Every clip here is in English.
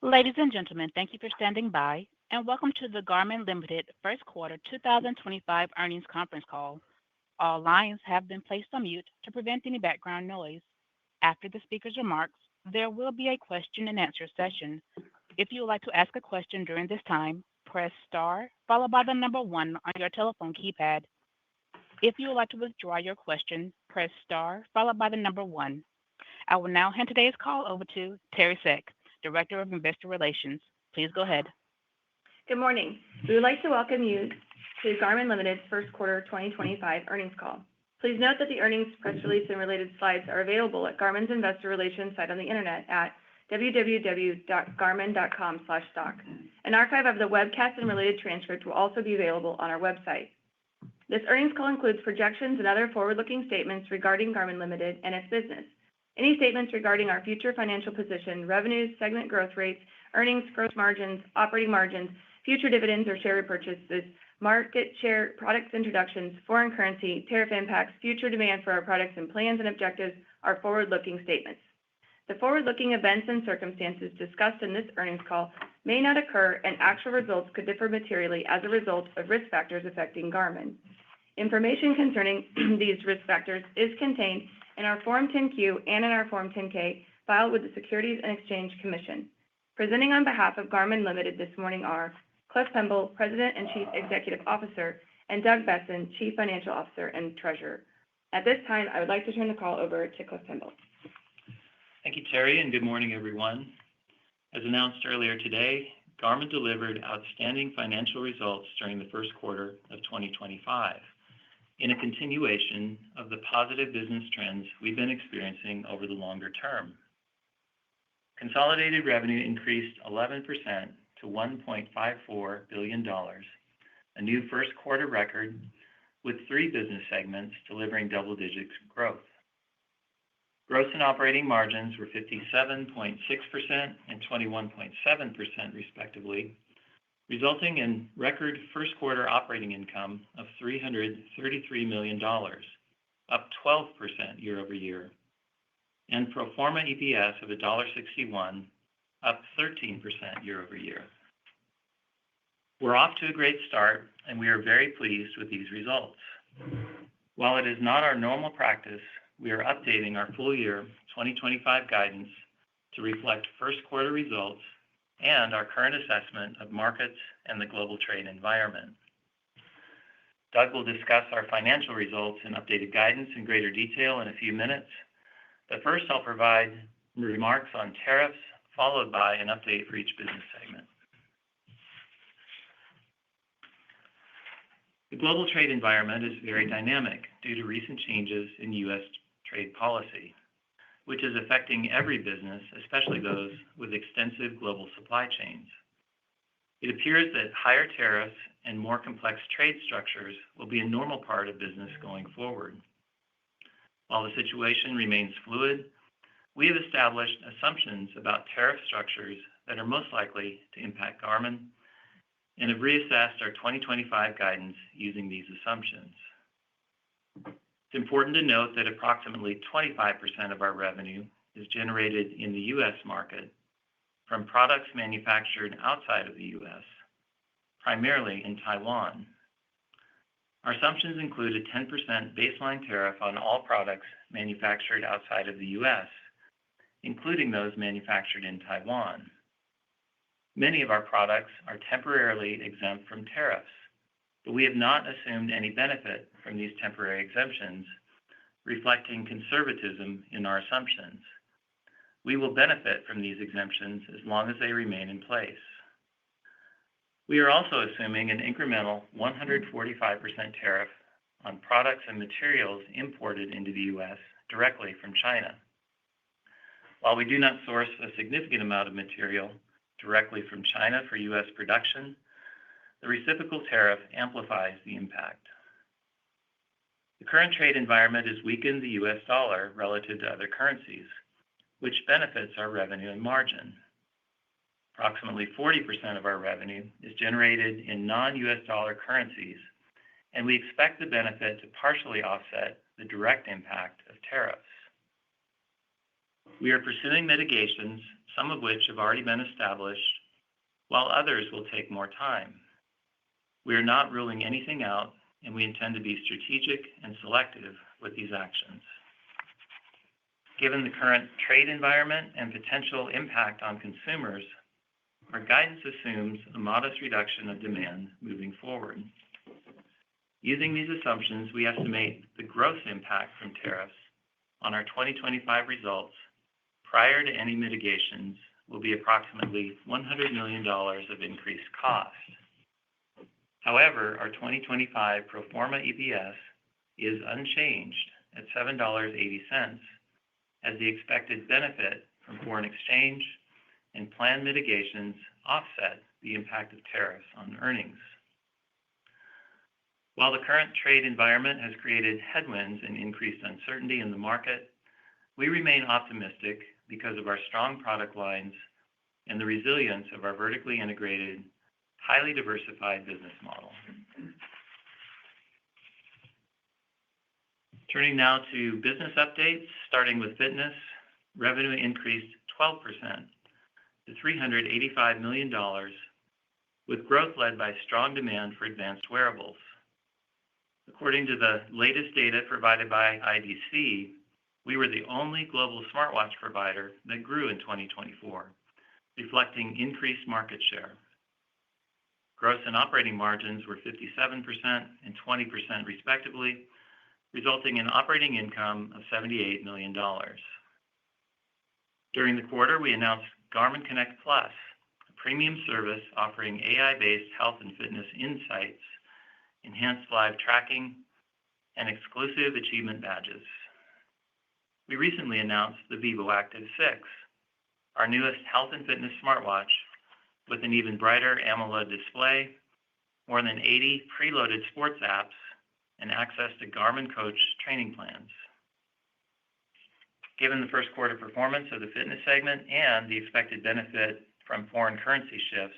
Ladies and gentlemen, thank you for standing by, and welcome to the Garmin Limited First Quarter 2025 Earnings Conference Call. All lines have been placed on mute to prevent any background noise. After the speaker's remarks, there will be a question-and-answer session. If you would like to ask a question during this time, press star followed by the number one on your telephone keypad. If you would like to withdraw your question, press star followed by the number one. I will now hand today's call over to Teri Seck, Director of Investor Relations. Please go ahead. Good morning. We would like to welcome you to Garmin Limited's First Quarter 2025 Earnings Call. Please note that the earnings press release and related slides are available at Garmin's Investor Relations site on the internet at www.garmin.com/stock. An archive of the webcast and related transcript will also be available on our website. This earnings call includes projections and other forward-looking statements regarding Garmin Limited and its business. Any statements regarding our future financial position, revenues, segment growth rates, earnings, gross margins, operating margins, future dividends or share repurchases, market share, product introductions, foreign currency, tariff impacts, future demand for our products, and plans and objectives are forward-looking statements. The forward-looking events and circumstances discussed in this earnings call may not occur, and actual results could differ materially as a result of risk factors affecting Garmin. Information concerning these risk factors is contained in our Form 10-Q and in our Form 10-K filed with the Securities and Exchange Commission. Presenting on behalf of Garmin Limited this morning are Cliff Pemble, President and Chief Executive Officer, and Doug Besson, Chief Financial Officer and Treasurer. At this time, I would like to turn the call over to Cliff Pemble. Thank you, Terry, and good morning, everyone. As announced earlier today, Garmin delivered outstanding financial results during the first quarter of 2025. In a continuation of the positive business trends we've been experiencing over the longer term. Consolidated revenue increased 11% to $1.54 billion, a new first quarter record with three business segments delivering double-digit growth. Gross and operating margins were 57.6% and 21.7% respectively, resulting in record first quarter operating income of $333 million, up 12% year over year, and pro forma EPS of $1.61, up 13% year over year. We're off to a great start, and we are very pleased with these results. While it is not our normal practice, we are updating our full year 2025 guidance to reflect first quarter results and our current assessment of markets and the global trade environment. Doug will discuss our financial results and updated guidance in greater detail in a few minutes, but first I'll provide remarks on tariffs, followed by an update for each business segment. The global trade environment is very dynamic due to recent changes in U.S. trade policy, which is affecting every business, especially those with extensive global supply chains. It appears that higher tariffs and more complex trade structures will be a normal part of business going forward. While the situation remains fluid, we have established assumptions about tariff structures that are most likely to impact Garmin and have reassessed our 2025 guidance using these assumptions. It's important to note that approximately 25% of our revenue is generated in the U.S. market from products manufactured outside of the U.S., primarily in Taiwan. Our assumptions include a 10% baseline tariff on all products manufactured outside of the U.S., including those manufactured in Taiwan. Many of our products are temporarily exempt from tariffs, but we have not assumed any benefit from these temporary exemptions, reflecting conservatism in our assumptions. We will benefit from these exemptions as long as they remain in place. We are also assuming an incremental 145% tariff on products and materials imported into the U.S. directly from China. While we do not source a significant amount of material directly from China for U.S. production, the reciprocal tariff amplifies the impact. The current trade environment has weakened the U.S. dollar relative to other currencies, which benefits our revenue and margin. Approximately 40% of our revenue is generated in non-U.S. dollar currencies, and we expect the benefit to partially offset the direct impact of tariffs. We are pursuing mitigations some of which have already been established, while others will take more time. We are not ruling anything out, and we intend to be strategic and selective with these actions. Given the current trade environment and potential impact on consumers, our guidance assumes a modest reduction of demand moving forward. Using these assumptions, we estimate the gross impact from tariffs on our 2025 results prior to any mitigations will be approximately $100 million of increased cost. However, our 2025 pro forma EPS is unchanged at $7.80, as the expected benefit from foreign exchange and planned mitigations offset the impact of tariffs on earnings. While the current trade environment has created headwinds and increased uncertainty in the market, we remain optimistic because of our strong product lines and the resilience of our vertically integrated, highly diversified business model. Turning now to business updates, starting with fitness, revenue increased 12% to $385 million, with growth led by strong demand for advanced wearables. According to the latest data provided by IDC, we were the only global smartwatch provider that grew in 2024, reflecting increased market share. Gross and operating margins were 57% and 20% respectively, resulting in operating income of $78 million. During the quarter, we announced Garmin Connect Plus, a premium service offering AI-based health and fitness insights, enhanced live tracking, and exclusive achievement badges. We recently announced the Vivo Active 6, our newest health and fitness smartwatch with an even brighter AMOLED display, more than 80 preloaded sports apps, and access to Garmin Coach training plans. Given the first quarter performance of the fitness segment and the expected benefit from foreign currency shifts,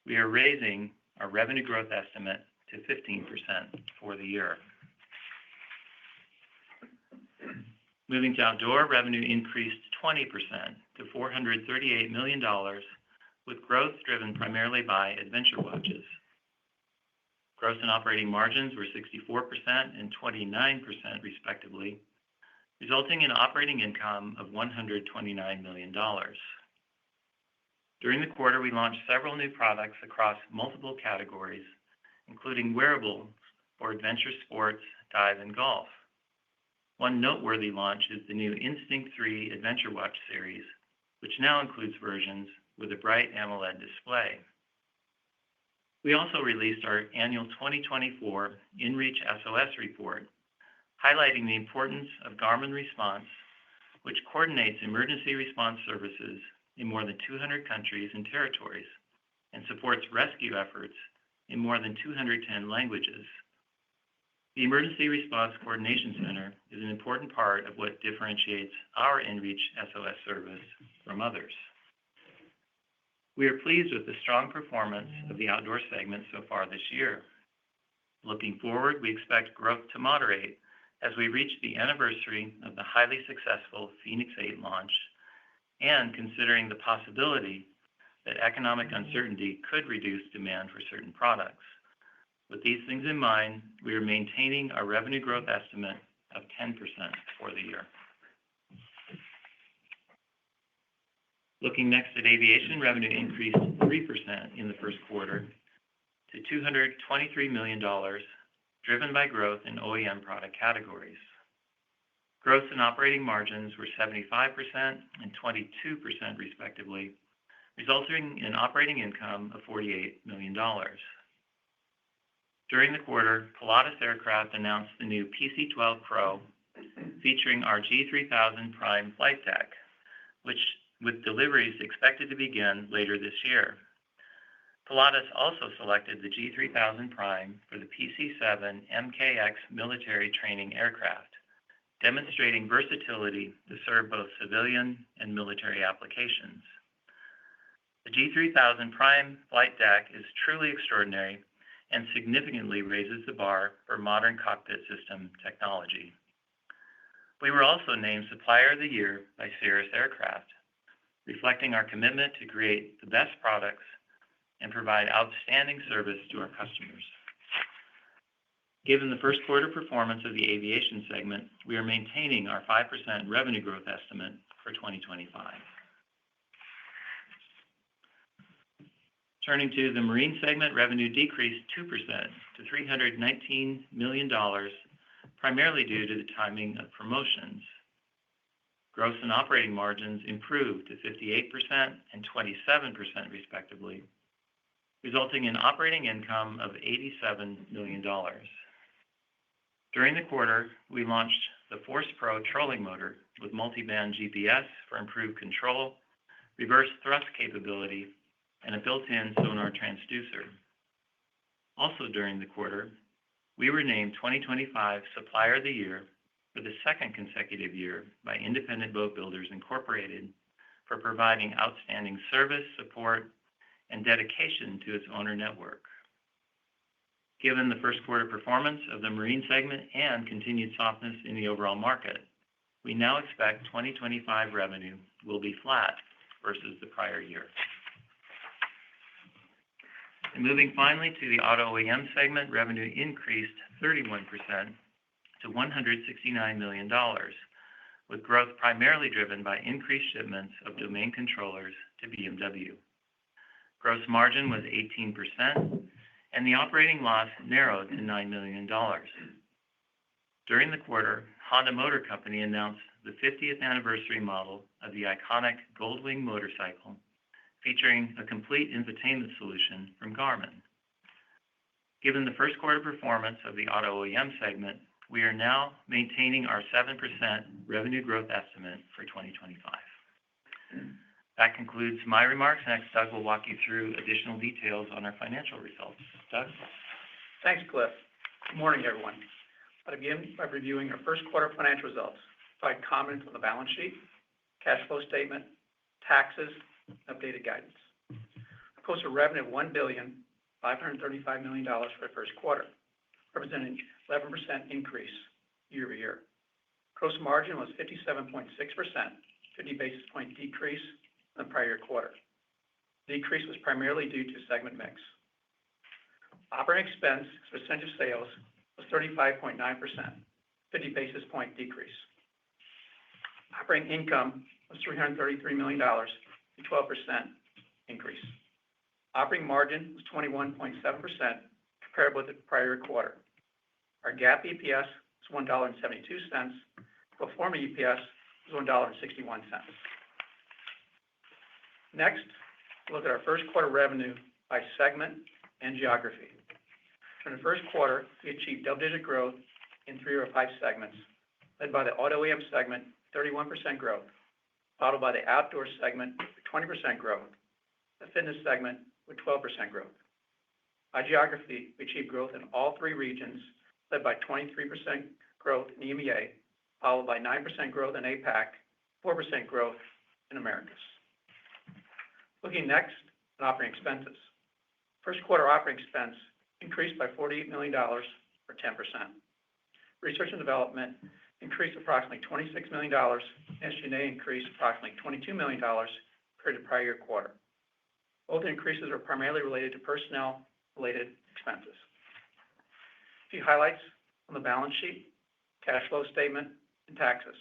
we are raising our revenue growth estimate to 15% for the year. Moving to outdoor, revenue increased 20% to $438 million, with growth driven primarily by adventure watches. Gross and operating margins were 64% and 29% respectively, resulting in operating income of $129 million. During the quarter, we launched several new products across multiple categories, including wearables for adventure sports, dive, and golf. One noteworthy launch is the new Instinct 3 Adventure Watch series, which now includes versions with a bright AMOLED display. We also released our annual 2024 InReach SOS report, highlighting the importance of Garmin Response, which coordinates emergency response services in more than 200 countries and territories and supports rescue efforts in more than 210 languages. The Emergency Response Coordination Center is an important part of what differentiates our InReach SOS service from others. We are pleased with the strong performance of the outdoor segment so far this year. Looking forward, we expect growth to moderate as we reach the anniversary of the highly successful Fenix 8 launch, and considering the possibility that economic uncertainty could reduce demand for certain products. With these things in mind, we are maintaining our revenue growth estimate of 10% for the year. Looking next at aviation, revenue increased 3% in the first quarter to $223 million, driven by growth in OEM product categories. Gross and operating margins were 75% and 22% respectively, resulting in operating income of $48 million. During the quarter, Pilatus Aircraft announced the new PC-12 Pro, featuring our G3000 Prime flight deck, which with deliveries expected to begin later this year. Pilatus also selected the G3000 Prime for the PC-7 MKX military training aircraft, demonstrating versatility to serve both civilian and military applications. The G3000 Prime flight deck is truly extraordinary and significantly raises the bar for modern cockpit system technology. We were also named Supplier of the Year by Cirrus Aircraft, reflecting our commitment to create the best products and provide outstanding service to our customers. Given the first quarter performance of the aviation segment, we are maintaining our 5% revenue growth estimate for 2025. Turning to the marine segment, revenue decreased 2% to $319 million, primarily due to the timing of promotions. Gross and operating margins improved to 58% and 27% respectively, resulting in operating income of $87 million. During the quarter, we launched the Force Pro trolling motor with multi-band GPS for improved control, reverse thrust capability, and a built-in sonar transducer. Also during the quarter, we were named 2025 Supplier of the Year for the second consecutive year by Independent Boat Builders Incorporated for providing outstanding service, support, and dedication to its owner network. Given the first quarter performance of the marine segment and continued softness in the overall market, we now expect 2025 revenue will be flat versus the prior year. And moving finally to the auto OEM segment, revenue increased 31% to $169 million, with growth primarily driven by increased shipments of domain controllers to BMW. Gross margin was 18%, and the operating loss narrowed to $9 million. During the quarter, Honda Motor Company announced the 50th anniversary model of the iconic Goldwing motorcycle, featuring a complete infotainment solution from Garmin. Given the first quarter performance of the auto OEM segment, we are now maintaining our 7% revenue growth estimate for 2025. That concludes my remarks. Next, Doug will walk you through additional details on our financial results. Doug? Thanks, Cliff. Good morning, everyone. I'll begin by reviewing our first quarter financial results, provide comments on the balance sheet, cash flow statement, taxes, and updated guidance. I posted a revenue of $1,535 million for the first quarter, representing an 11% increase year over year. Gross margin was 57.6%, 50 basis point decrease in the prior year quarter. The decrease was primarily due to segment mix. Operating expense as a percentage of sales was 35.9%, 50 basis point decrease. Operating income was $333 million, a 12% increase. Operating margin was 21.7%, compared with the prior year quarter. Our GAAP EPS was $1.72. Pro forma EPS was $1.61. Next, look at our first quarter revenue by segment and geography. In the first quarter, we achieved double-digit growth in 3 of our 5 segments, led by the auto OEM segment, 31% growth, followed by the outdoor segment with 20% growth, the fitness segment with 12% growth. By geography, we achieved growth in all 3 regions, led by 23% growth in EMEA, followed by 9% growth in APAC, 4% growth in Americas. Looking next at operating expenses. First quarter operating expense increased by $48 million, or 10%. Research and development increased approximately $26 million, and SG&A increased approximately $22 million compared to the prior year quarter. Both increases are primarily related to personnel-related expenses. A few highlights on the balance sheet, cash flow statement, and taxes.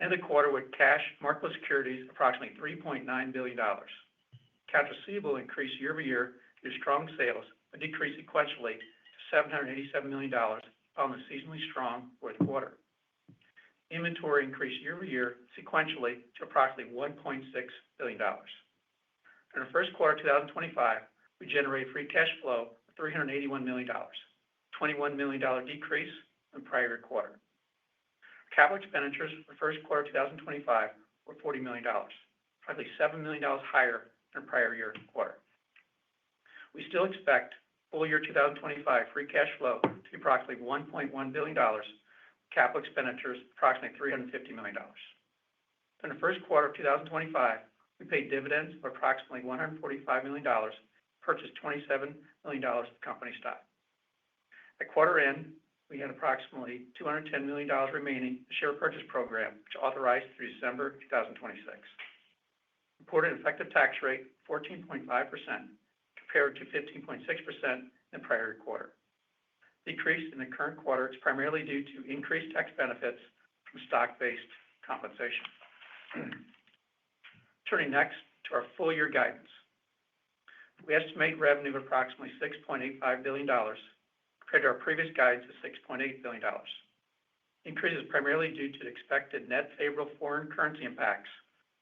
End of the quarter with cash, marketable securities, approximately $3.9 billion. Accounts receivable increased year over year due to strong sales, but decreased sequentially to $787 million following the seasonally strong fourth quarter. Inventory increased year over year sequentially to approximately $1.6 billion. In the first quarter of 2025, we generated free cash flow of $381 million, a $21 million decrease in the prior year quarter. Capital expenditures for the first quarter of 2025 were $40 million, probably $7 million higher than the prior year quarter. We still expect full year 2025 free cash flow to be approximately $1.1 billion, capital expenditures approximately $350 million. In the first quarter of 2025, we paid dividends of approximately $145 million, purchased $27 million of company stock. At quarter end, we had approximately $210 million remaining in the share purchase program, which authorized through December 2026. Reported effective tax rate 14.5% compared to 15.6% in the prior quarter. Decrease in the current quarter is primarily due to increased tax benefits from stock-based compensation. Turning next to our full year guidance. We estimate revenue of approximately $6.85 billion compared to our previous guidance of $6.8 billion. Increase is primarily due to the expected net favorable foreign currency impacts,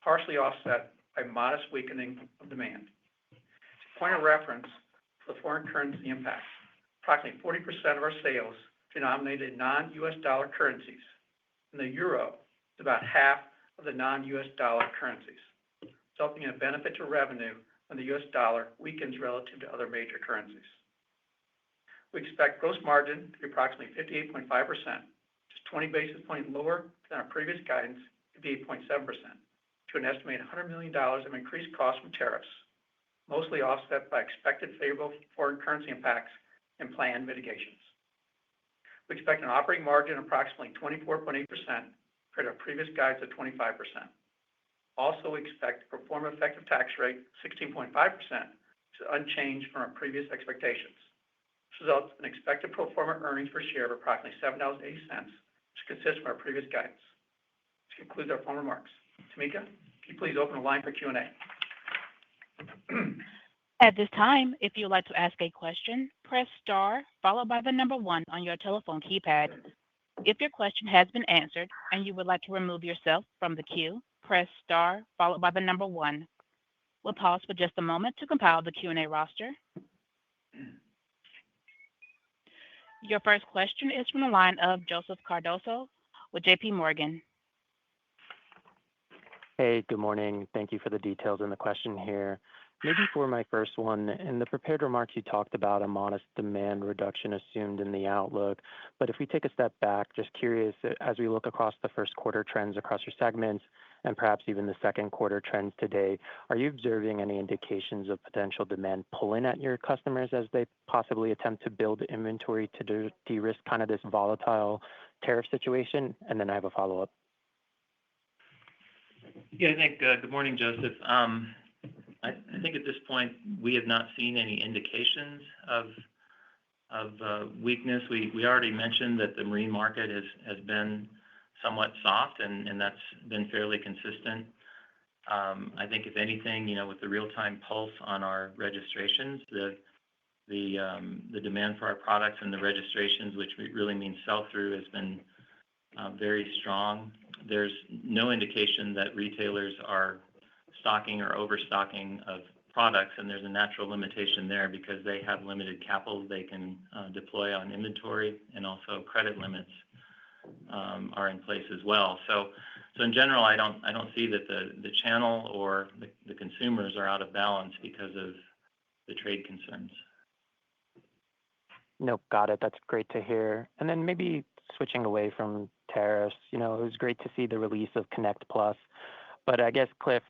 partially offset by modest weakening of demand. As a point of reference for the foreign currency impacts, approximately 40% of our sales denominated in non-U.S. dollar currencies, and the euro is about half of the non-U.S. dollar currencies, resulting in a benefit to revenue when the U.S. dollar weakens relative to other major currencies. We expect gross margin to be approximately 58.5%, just 20 basis points lower than our previous guidance to be 8.7%, to an estimated $100 million of increased costs from tariffs, mostly offset by expected favorable foreign currency impacts and planned mitigations. We expect an operating margin of approximately 24.8% compared to our previous guidance of 25%. Also, we expect a pro forma effective tax rate of 16.5%, which is unchanged from our previous expectations. This results in expected pro forma earnings per share of approximately $7.80, which consists of our previous guidance. This concludes our formal remarks. Tamika, can you please open the line for Q&A? At this time, if you would like to ask a question, press star followed by the number one on your telephone keypad. If your question has been answered and you would like to remove yourself from the queue, press star followed by the number one. We'll pause for just a moment to compile the Q&A roster. Your first question is from the line of Joseph Cardoso with JP Morgan. Hey, good morning. Thank you for the details in the question here. Maybe for my first one, in the prepared remarks, you talked about a modest demand reduction assumed in the outlook. But if we take a step back, just curious, as we look across the first quarter trends across your segments and perhaps even the second quarter trends today, are you observing any indications of potential demand pulling at your customers as they possibly attempt to build inventory to de-risk kind of this volatile tariff situation? And then I have a follow-up. Yeah, I think, good morning, Joseph. I think at this point, we have not seen any indications of weakness. We already mentioned that the marine market has been somewhat soft, and that's been fairly consistent. I think, if anything, with the real-time pulse on our registrations, the demand for our products and the registrations, which really means sell-through, has been very strong. There's no indication that retailers are stocking or overstocking of products, and there's a natural limitation there because they have limited capital they can deploy on inventory, and also credit limits are in place as well. So in general, I don't see that the channel or the consumers are out of balance because of the trade concerns. Nope, got it. That's great to hear. And then maybe switching away from tariffs, it was great to see the release of Connect Plus. But I guess, Cliff,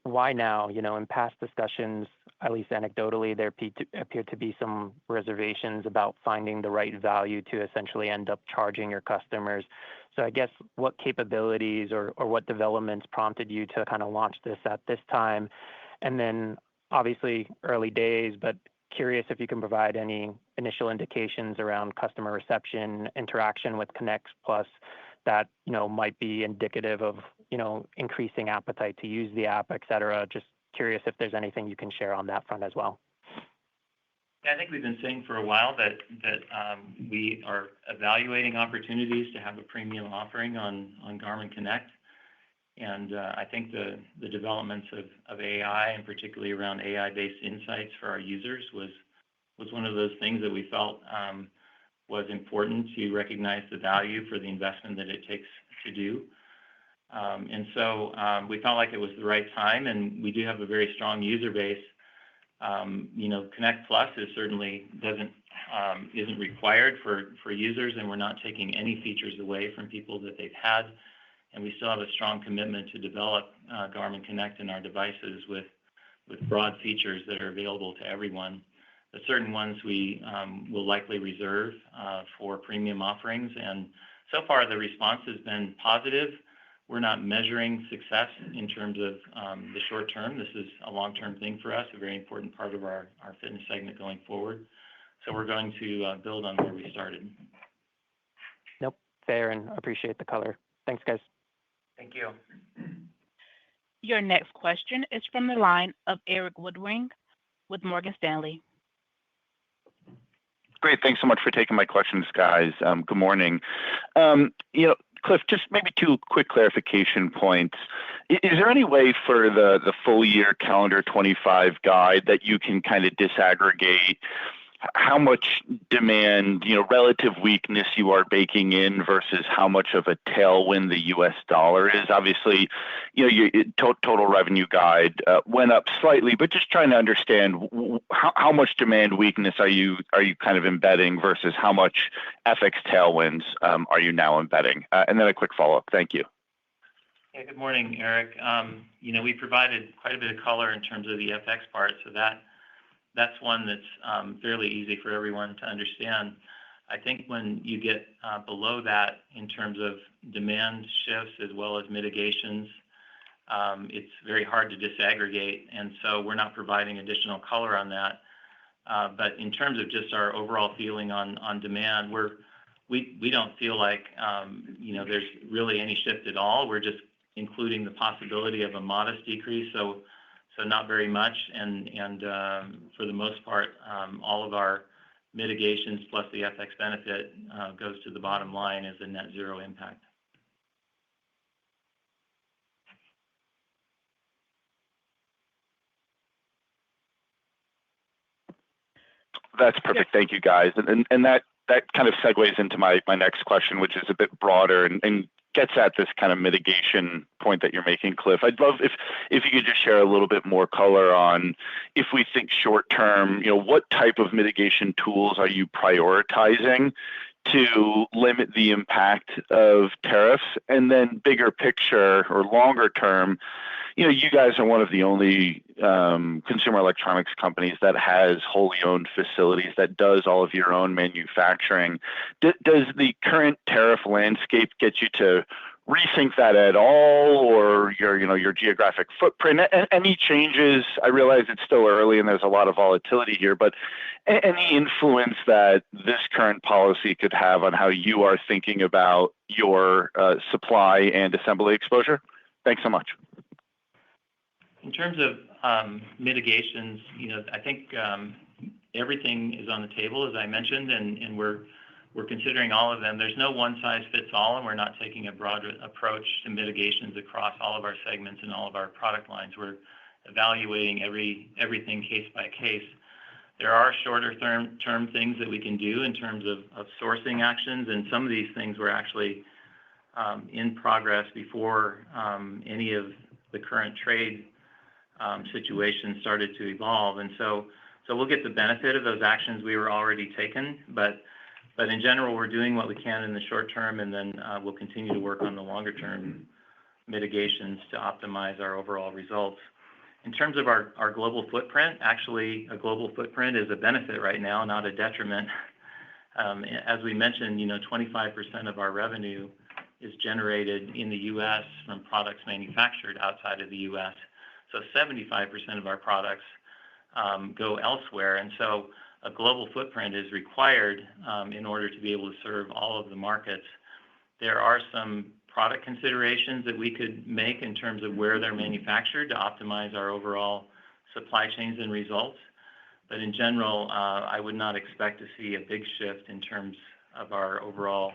why now? In past discussions, at least anecdotally, there appeared to be some reservations about finding the right value to essentially end up charging your customers. So I guess what capabilities or what developments prompted you to kind of launch this at this time? And then obviously early days, but curious if you can provide any initial indications around customer reception, interaction with Connect Plus that might be indicative of increasing appetite to use the app, et cetera. Just curious if there's anything you can share on that front as well. Yeah, I think we've been saying for a while that we are evaluating opportunities to have a premium offering on Garmin Connect. And I think the developments of AI, and particularly around AI-based insights for our users, was one of those things that we felt was important to recognize the value for the investment that it takes to do. And so we felt like it was the right time, and we do have a very strong user base. Connect Plus isn't required for users, and we're not taking any features away from people that they've had. And we still have a strong commitment to develop Garmin Connect in our devices with broad features that are available to everyone. The certain ones we will likely reserve for premium offerings. And so far, the response has been positive. we're not measuring success in terms of the short term. This is a long-term thing for us, a very important part of our fitness segment going forward. So we're going to build on where we started. Nope, fair, and appreciate the color. Thanks, guys. Thank you. Your next question is from the line of Erik Woodring with Morgan Stanley. Great. Thanks so much for taking my questions, guys. Good morning. Cliff, just maybe two quick clarification points. Is there any way for the full year calendar 25 guide that you can kind of disaggregate how much demand, relative weakness you are baking in versus how much of a tailwind the U.S. dollar is? Obviously, your total revenue guide went up slightly, but just trying to understand how much demand weakness are you kind of embedding versus how much FX tailwinds are you now embedding? And then a quick follow-up. Thank you. Yeah, good morning, Eric. We provided quite a bit of color in terms of the FX part, so that's one that's fairly easy for everyone to understand. I think when you get below that in terms of demand shifts as well as mitigations, it's very hard to disaggregate, and so we're not providing additional color on that. But in terms of just our overall feeling on demand, we don't feel like there's really any shift at all. We're just including the possibility of a modest decrease, so not very much, and for the most part, all of our mitigations plus the FX benefit goes to the bottom line as a net zero impact. That's perfect. Thank you, guys. And that kind of segues into my next question, which is a bit broader and gets at this kind of mitigation point that you're making, Cliff. I'd love if you could just share a little bit more color on, if we think short term, what type of mitigation tools are you prioritizing to limit the impact of tariffs? And then bigger picture or longer term, you guys are one of the only consumer electronics companies that has wholly owned facilities that does all of your own manufacturing. Does the current tariff landscape get you to rethink that at all, or your geographic footprint? Any changes? I realize it's still early and there's a lot of volatility here, but any influence that this current policy could have on how you are thinking about your supply and assembly exposure? Thanks so much. In terms of mitigations, I think everything is on the table, as I mentioned, and we're considering all of them. There's no one size fits all, and we're not taking a broad approach to mitigations across all of our segments and all of our product lines. We're evaluating everything case by case. There are shorter term things that we can do in terms of sourcing actions, and some of these things were actually in progress before any of the current trade situation started to evolve, and so we'll get the benefit of those actions we were already taken, but in general, we're doing what we can in the short term, and then we'll continue to work on the longer term mitigations to optimize our overall results. In terms of our global footprint, actually, a global footprint is a benefit right now, not a detriment. As we mentioned, 25% of our revenue is generated in the U.S. from products manufactured outside of the U.S. So 75% of our products go elsewhere. And so a global footprint is required in order to be able to serve all of the markets. There are some product considerations that we could make in terms of where they're manufactured to optimize our overall supply chains and results. But in general, I would not expect to see a big shift in terms of our overall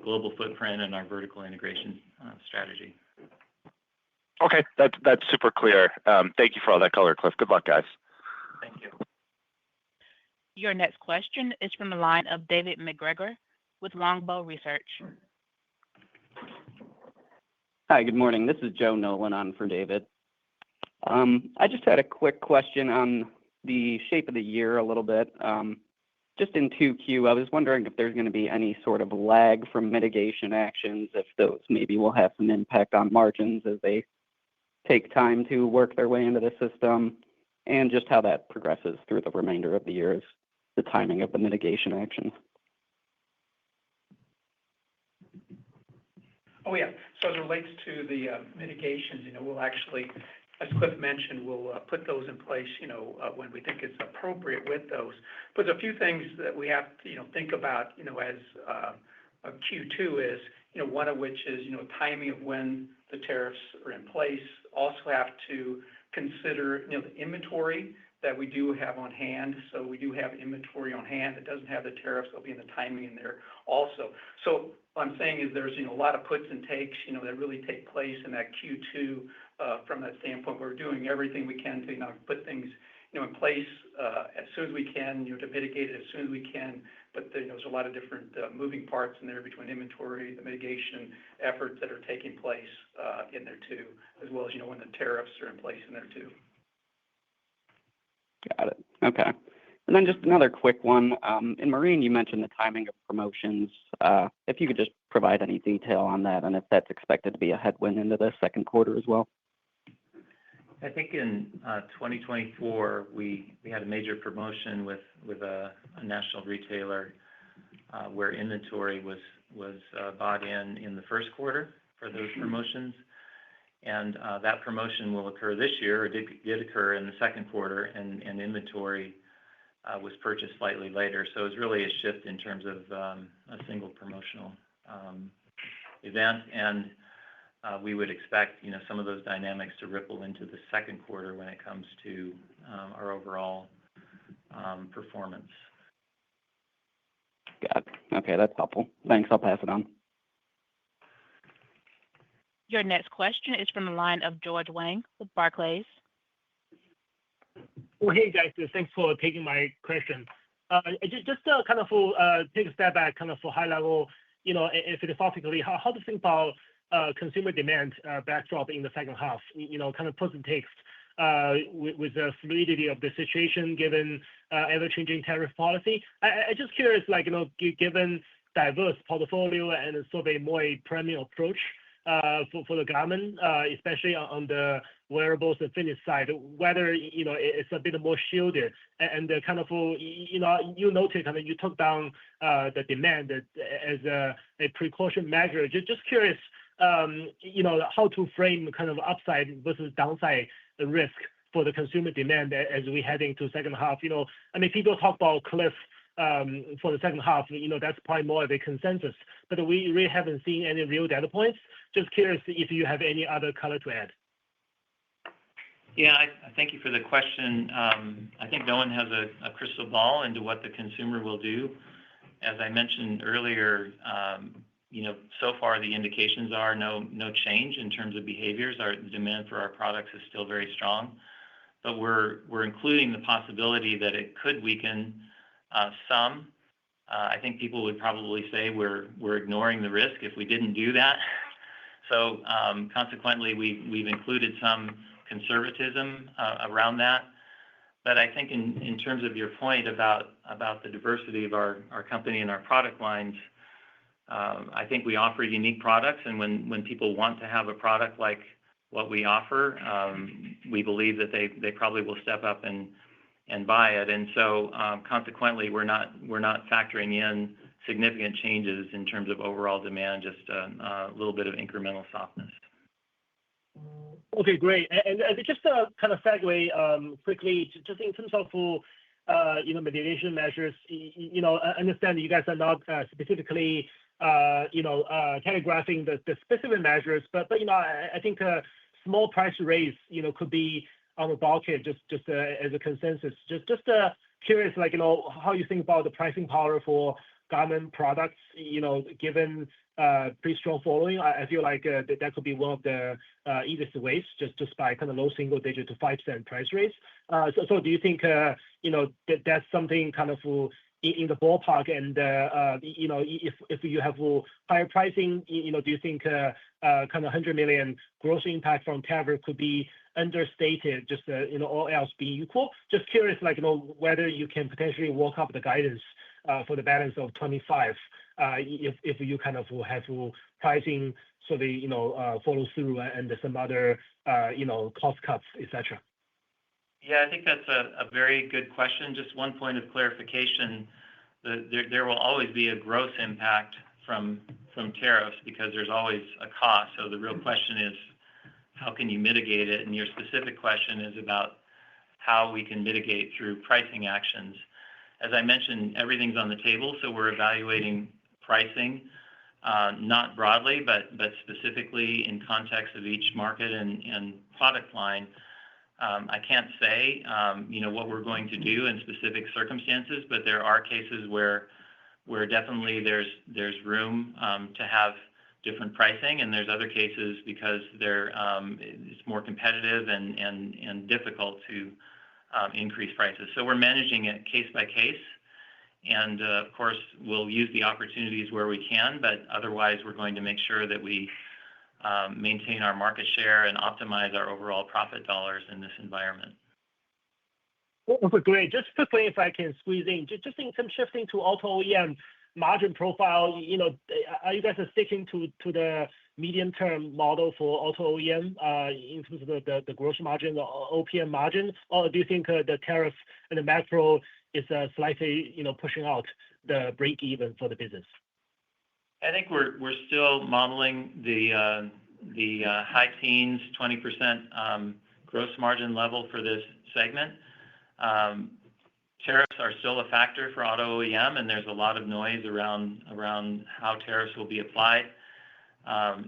global footprint and our vertical integration strategy. Okay, that's super clear. Thank you for all that color, Cliff. Good luck, guys. Thank you. Your next question is from the line of David MacGregor with Longbow Research. Hi, good morning. This is Joe Nolan on for David. I just had a quick question on the shape of the year a little bit. Just in 2Q, I was wondering if there's going to be any sort of lag from mitigation actions, if those maybe will have some impact on margins as they take time to work their way into the system, and just how that progresses through the remainder of the year as the timing of the mitigation actions. Oh, yeah. So as it relates to the mitigations, we'll actually, as Cliff mentioned, we'll put those in place, when we think it's appropriate with those. But there's a few things that we have to, think about, as Q2 is, one of which is, timing of when the tariffs are in place. Also have to consider, the inventory that we do have on hand. So we do have inventory on hand that doesn't have the tariffs. There'll be in the timing in there also. So what I'm saying is there's, a lot of puts and takes, that really take place in that Q2 from that standpoint. We're doing everything we can to, put things, in place as soon as we can, to mitigate it as soon as we can. But there's a lot of different moving parts in there between inventory, the mitigation efforts that are taking place in there too, as well as, when the tariffs are in place in there too. Got it. Okay. And then just another quick one. In Marine, you mentioned the timing of promotions. If you could just provide any detail on that and if that's expected to be a headwind into the second quarter as well. I think in 2024, we had a major promotion with a national retailer where inventory was bought in the first quarter for those promotions. And that promotion will occur this year, or did occur in the second quarter, and inventory was purchased slightly later. So it was really a shift in terms of a single promotional event. And we would expect, some of those dynamics to ripple into the second quarter when it comes to our overall performance. Got it. Okay, that's helpful. Thanks. I'll pass it on. Your next question is from the line of George Wang with Barclays. Well, hey, guys. Thanks for taking my question. Just kind of take a step back, kind of for high level, philosophically, how to think about consumer demand backdrop in the second half, kind of puts and takes with the fluidity of the situation given ever-changing tariff policy. I'm just curious, given diverse portfolio and sort of a more premium approach for the Garmin, especially on the wearables and fitness side, whether, it's a bit more shielded and kind of, you noted kind of you took down the demand as a precaution measure. Just curious, how to frame kind of upside versus downside risk for the consumer demand as we head into second half. People talk about cliff for the second half, that's probably more of a consensus, but we really haven't seen any real data points. Just curious if you have any other color to add. Yeah, I thank you for the question. I think no one has a crystal ball into what the consumer will do. As I mentioned earlier, so far the indications are no change in terms of behaviors. The demand for our products is still very strong, but we're including the possibility that it could weaken some. I think people would probably say we're ignoring the risk if we didn't do that. So consequently, we've included some conservatism around that. But I think in terms of your point about the diversity of our company and our product lines, I think we offer unique products, and when people want to have a product like what we offer, we believe that they probably will step up and buy it. And so consequently, we're not factoring in significant changes in terms of overall demand, just a little bit of incremental softness. Okay, great. And just to kind of segue quickly, just in terms of mitigation measures, I understand that you guys are not specifically telegraphing the specific measures, but I think a small price raise, could be on the docket just as a consensus. Just curious, how you think about the pricing power for Garmin products, given pretty strong following. I feel like that could be one of the easiest ways, just by kind of low single digit to 5% price raise. So do you think that's something kind of in the ballpark? And if you have higher pricing, do you think kind of 100 million gross impact from tariff could be understated, just all else being equal? Just curious, whether you can potentially walk up the guidance for the balance of 25 if you kind of have pricing so they follow through and some other cost cuts, etc. Yeah, I think that's a very good question. Just one point of clarification: there will always be a gross impact from tariffs because there's always a cost. So the real question is, how can you mitigate it? And your specific question is about how we can mitigate through pricing actions. As I mentioned, everything's on the table, so we're evaluating pricing, not broadly, but specifically in context of each market and product line. I can't say, what we're going to do in specific circumstances, but there are cases where definitely there's room to have different pricing, and there's other cases because it's more competitive and difficult to increase prices. So we're managing it case by case, and of course we'll use the opportunities where we can, but otherwise we're going to make sure that we maintain our market share and optimize our overall profit dollars in this environment. Okay, great. Just quickly, if I can squeeze in, just in some shifting to auto OEM margin profile, are you guys sticking to the medium-term model for auto OEM in terms of the gross margin, the OPM margin, or do you think the tariff and the macro is slightly, pushing out the break-even for the business? I think we're still modeling the high teens, 20% gross margin level for this segment. Tariffs are still a factor for auto OEM, and there's a lot of noise around how tariffs will be applied.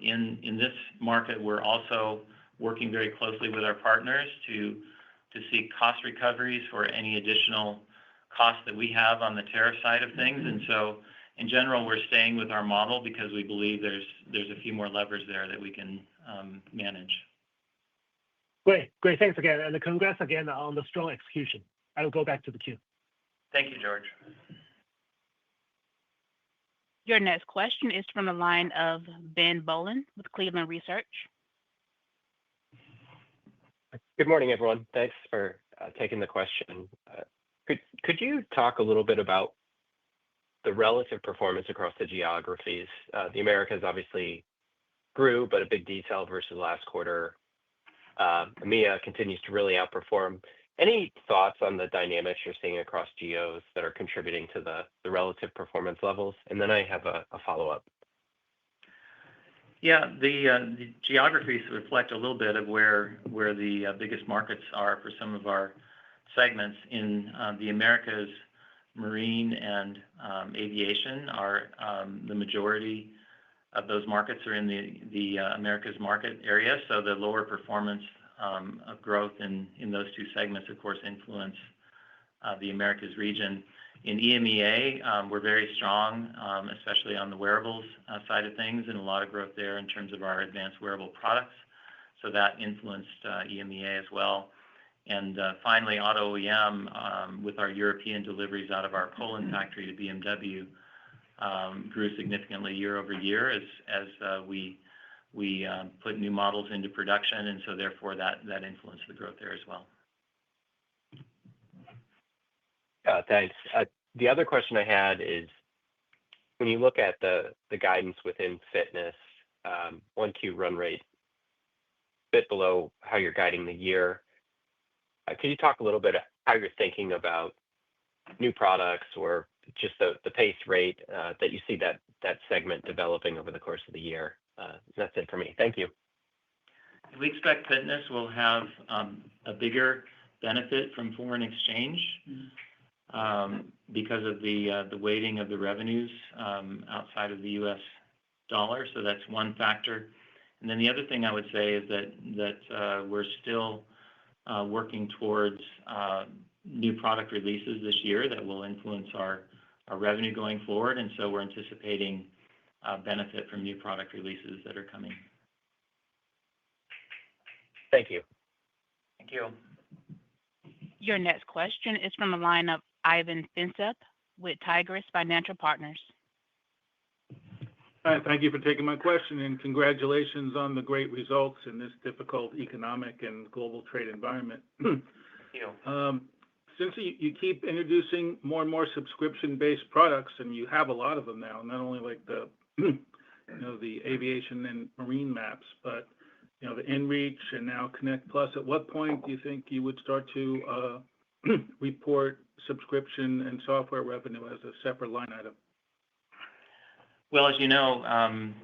In this market, we're also working very closely with our partners to seek cost recoveries for any additional costs that we have on the tariff side of things. And so, in general, we're staying with our model because we believe there's a few more levers there that we can manage. Great. Thanks again, and congrats again on the strong execution. I will go back to the queue. Thank you, George. Your next question is from the line of Ben Bollin with Cleveland Research. Good morning, everyone. Thanks for taking the question. Could you talk a little bit about the relative performance across the geographies? The Americas obviously grew, but a big decel versus last quarter. EMEA continues to really outperform. Any thoughts on the dynamics you're seeing across geos that are contributing to the relative performance levels? And then I have a follow-up. Yeah, the geographies reflect a little bit of where the biggest markets are for some of our segments. In the Americas, marine and aviation are the majority of those markets are in the Americas market area. So the lower performance of growth in those two segments, of course, influence the Americas region. In EMEA, we're very strong, especially on the wearables side of things, and a lot of growth there in terms of our advanced wearable products. So that influenced EMEA as well. And finally, auto OEM, with our European deliveries out of our Poland factory to BMW, grew significantly year over year as we put new models into production, and so therefore that influenced the growth there as well. Thanks. The other question I had is, when you look at the guidance within fitness, 1Q run rate, a bit below how you're guiding the year. Can you talk a little bit how you're thinking about new products or just the pace rate that you see that segment developing over the course of the year? That's it for me. Thank you. We expect fitness will have a bigger benefit from foreign exchange because of the weighting of the revenues outside of the U.S. dollar. So that's one factor. And then the other thing I would say is that we're still working towards new product releases this year that will influence our revenue going forward. And so we're anticipating benefit from new product releases that are coming. Thank you. Thank you. Your next question is from the line of Ivan Feinseth with Tigress Financial Partners. Hi, thank you for taking my question, and congratulations on the great results in this difficult economic and global trade environment. Thank you. Since you keep introducing more and more subscription-based products, and you have a lot of them now, not only like the aviation and marine maps, but the InReach and now Connect Plus, at what point do you think you would start to report subscription and software revenue as a separate line item? Well, as you know,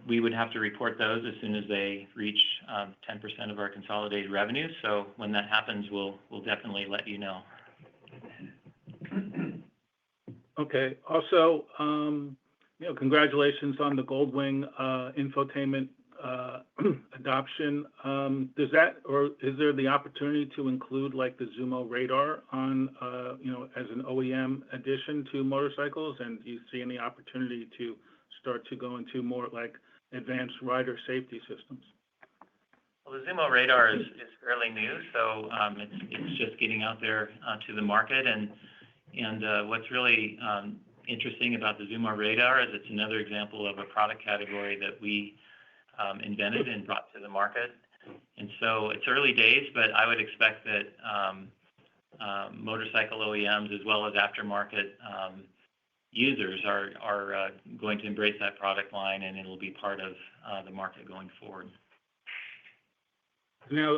we would have to report those as soon as they reach 10% of our consolidated revenue. So when that happens, we'll definitely let you know. Okay. Also, congratulations on the Goldwing infotainment adoption. Does that, or is there the opportunity to include like the Zumo radar on, as an OEM addition to motorcycles? And do you see any opportunity to start to go into more like advanced rider safety systems? Well, the Zumo radar is fairly new, so it's just getting out there to the market. And what's really interesting about the Zumo radar is it's another example of a product category that we invented and brought to the market. And so it's early days, but I would expect that motorcycle OEMs as well as aftermarket users are going to embrace that product line, and it'll be part of the market going forward. Now,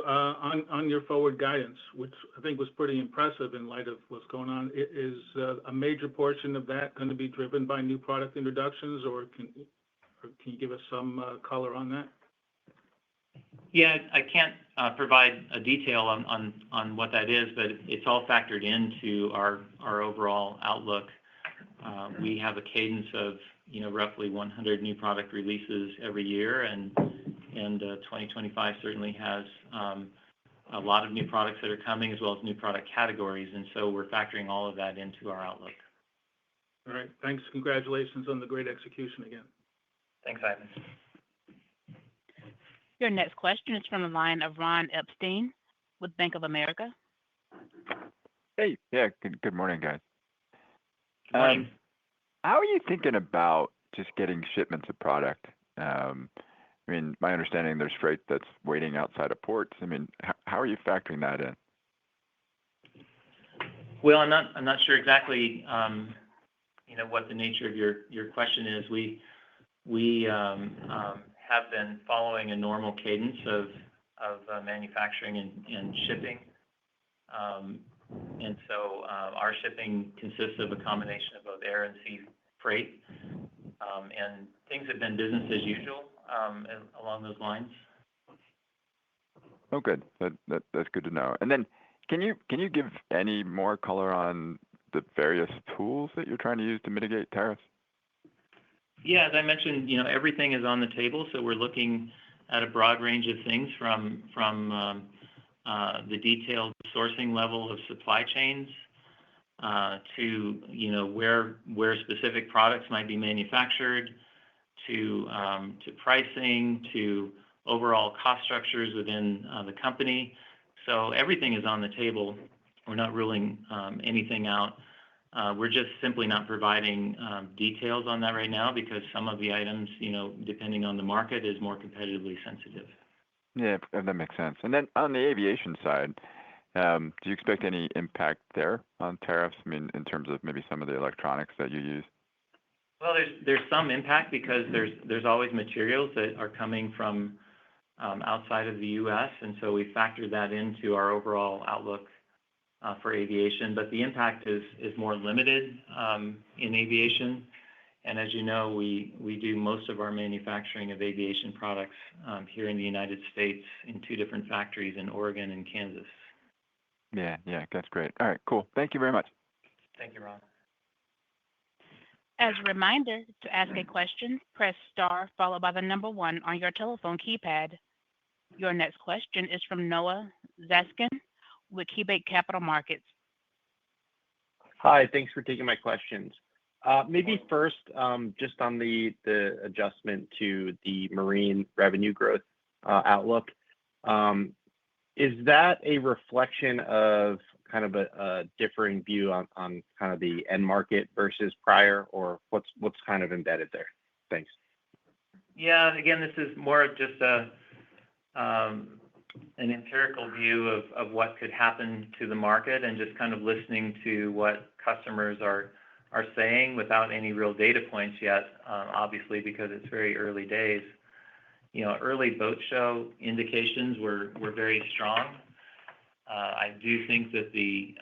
on your forward guidance, which I think was pretty impressive in light of what's going on, is a major portion of that going to be driven by new product introductions, or can you give us some color on that? Yeah, I can't provide a detail on what that is, but it's all factored into our overall outlook. We have a cadence of roughly 100 new product releases every year, and 2025 certainly has a lot of new products that are coming as well as new product categories, and so we're factoring all of that into our outlook. All right. Thanks. Congratulations on the great execution again. Thanks, Ivan. Your next question is from the line of Ron Epstein with Bank of America. Hey, yeah, good morning, guys. Good morning. How are you thinking about just getting shipments of product? I mean, my understanding there's freight that's waiting outside of ports. I mean, how are you factoring that in? Well, I'm not sure exactly, what the nature of your question is. We have been following a normal cadence of manufacturing and shipping, and so our shipping consists of a combination of both air and sea freight, and things have been business as usual along those lines. Oh, good. That's good to know. And then, can you give any more color on the various tools that you're trying to use to mitigate tariffs? Yeah, as I mentioned, everything is on the table, so we're looking at a broad range of things from the detailed sourcing level of supply chains to where specific products might be manufactured, to pricing, to overall cost structures within the company. So everything is on the table. We're not ruling anything out. We're just simply not providing details on that right now because some of the items, depending on the market, is more competitively sensitive. Yeah, that makes sense. And then on the aviation side, do you expect any impact there on tariffs? I mean, in terms of maybe some of the electronics that you use? Well, there's some impact because there's always materials that are coming from outside of the U.S., and so we factored that into our overall outlook for aviation. But the impact is more limited in aviation. And as you know, we do most of our manufacturing of aviation products here in the United States in two different factories in Oregon and Kansas. Yeah, that's great. All right, cool. Thank you very much. Thank you, Ron. As a reminder, to ask a question, press star followed by the number 1 on your telephone keypad. Your next question is from Noah Zatzkin with KeyBanc Capital Markets. Hi, thanks for taking my questions. Maybe first, just on the adjustment to the marine revenue growth outlook, is that a reflection of kind of a differing view on kind of the end market versus prior, or what's kind of embedded there? Thanks. Yeah, again, this is more of just an empirical view of what could happen to the market and just kind of listening to what customers are saying without any real data points yet, obviously, because it's very early days. Early boat show indications were very strong. I do think that the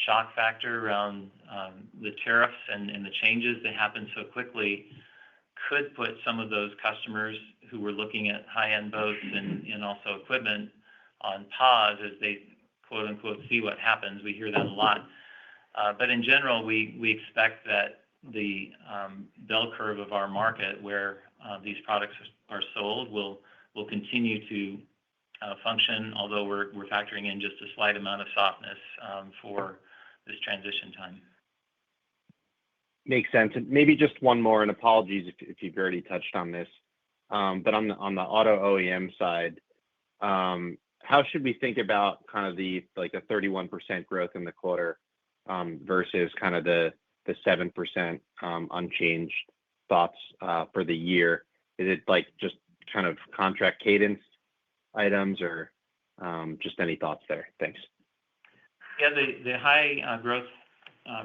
shock factor around the tariffs and the changes that happened so quickly could put some of those customers who were looking at high-end boats and also equipment on pause as they quote unquote see what happens. We hear that a lot. But in general, we expect that the bell curve of our market where these products are sold will continue to function, although we're factoring in just a slight amount of softness for this transition time. Makes sense. And maybe just one more, and apologies if you've already touched on this. But on the auto OEM side, how should we think about kind of the 31% growth in the quarter versus kind of the 7% unchanged thoughts for the year? Is it like just kind of contract cadence items or just any thoughts there? Thanks. Yeah, the high growth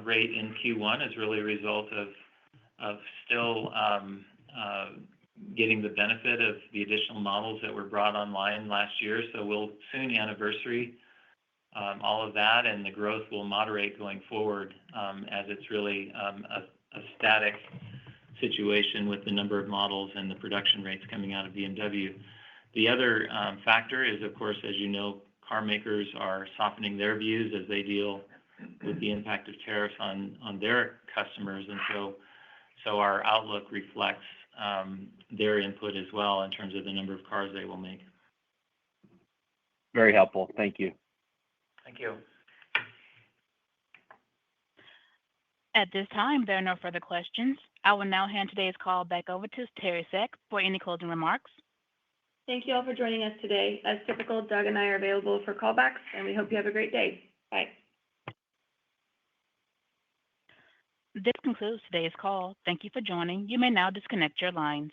rate in Q1 is really a result of still getting the benefit of the additional models that were brought online last year. So we'll soon anniversary all of that, and the growth will moderate going forward as it's really a static situation with the number of models and the production rates coming out of BMW. The other factor is, of course, as you know, car makers are softening their views as they deal with the impact of tariffs on their customers. And so our outlook reflects their input as well in terms of the number of cars they will make. Very helpful. Thank you. Thank you. At this time, there are no further questions. I will now hand today's call back over to Teri Seck for any closing remarks. Thank you all for joining us today. As typical, Doug and I are available for callbacks, and we hope you have a great day. Bye. This concludes today's call. Thank you for joining. You may now disconnect your lines.